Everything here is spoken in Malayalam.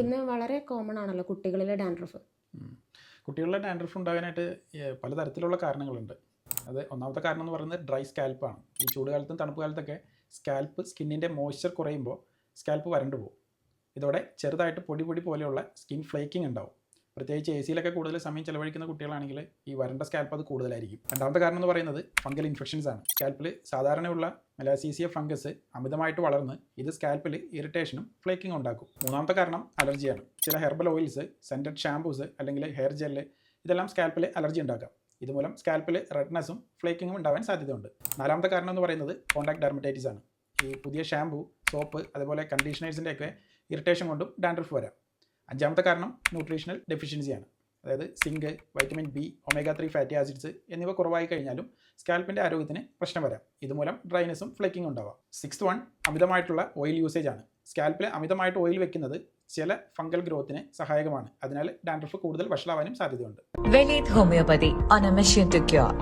ഇന്ന് വളരെ കോമൺ ആണല്ലോ കുട്ടികളിലെ ഡാൻഡ്രഫ്. കുട്ടികളിലെ ഡാൻഡ്രഫ് ഉണ്ടാകാനായിട്ട് പലതരത്തിലുള്ള കാരണങ്ങളുണ്ട്. അത് ഒന്നാമത്തെ കാരണം എന്ന് പറയുന്നത് ഡ്രൈ സ്കാൽപ്പാണ്. ഈ ചൂടുകാലത്തും തണുപ്പ് കാലത്തൊക്കെ സ്കിന്നിൻ്റെ മോയ്സ്ചർ കുറയുമ്പോൾ സ്കാൽപ്പ് വരണ്ടു പോകും. ഇതോടെ ചെറുതായിട്ട് പൊടി പൊടി പോലെയുള്ള സ്കിൻ ഫ്ലേക്കിംഗ് ഉണ്ടാവും. പ്രത്യേകിച്ച് എ സിയിലൊക്കെ കൂടുതൽ സമയം ചിലവഴിക്കുന്ന കുട്ടികളാണെങ്കിൽ ഈ വരണ്ട സ്കാൽപ്പ് അത് കൂടുതലായിരിക്കും. രണ്ടാമത്തെ കാരണം എന്ന് പറയുന്നത് ഫംഗൽ ഇൻഫെക്ഷൻസ് ആണ്. സ്കാൽപ്പിൽ സാധാരണയുള്ള മെലാസീസിയ ഫംഗസ് അമിതമായിട്ട് വളർന്ന് ഇത് സ്കാൽപ്പിൽ ഇറിറ്റേഷനും ഫ്ലേക്കിംഗ് ഉണ്ടാക്കും. മൂന്നാമത്തെ കാരണം അലർജിയാണ്. ചില ഹെർബൽ ഓയിൽസ്, സെൻറ്റഡ് ഷാംപൂസ് അല്ലെങ്കിൽ ഹെയർ ജെല്ല് ഇതെല്ലാം സ്കാൽപ്പിൽ അലർജി ഉണ്ടാക്കാം. ഇതുമൂലം സ്കാൽപ്പിൽ റെഡ്നെസ്സും ഫ്ലേക്കിങ്ങും ഉണ്ടാവാൻ സാധ്യതയുണ്ട്. നാലാമത്തെ കാരണം എന്ന് പറയുന്നത് കോൺടാക്ട് ഡെർമറ്റൈറ്റിസ് ആണ്. ഈ പുതിയ ഷാംപൂ, സോപ്പ് അതുപോലെ കണ്ടീഷണേഴ്സിൻ്റെയൊക്കെ ഇറിറ്റേഷൻ കൊണ്ടും ഡാൻഡ്രഫ് വരാം. അഞ്ചാമത്തെ കാരണം ന്യൂട്രീഷണൽ ഡെഫിഷ്യൻസിയാണ്. അതായത് zinc, vitamin B, omega 3 fatty acids എന്നിവ കുറവായി കഴിഞ്ഞാലും സ്കാൽപ്പിൻ്റെ ആരോഗ്യത്തിന് പ്രശ്നം വരാം. ഇതുമൂലം ഡ്രൈനെസ്സും ഫ്ലേക്കിംഗ് ഉണ്ടാവാം. 6th അമിതമായിട്ടുള്ള ഓയിൽ യൂസേജ് ആണ്. സ്കാൽപ്പിൽ അമിതമായിട്ട് ഓയിൽ വെക്കുന്നത് ചില ഫംഗൽ ഗ്രോത്തിന് സഹായകമാണ്. അതിനാൽ ഡാൻഡ്രഫ് കൂടുതൽ വഷളാവാനും സാധ്യതയുണ്ട്. Velith Homeopathy on a mission to cure.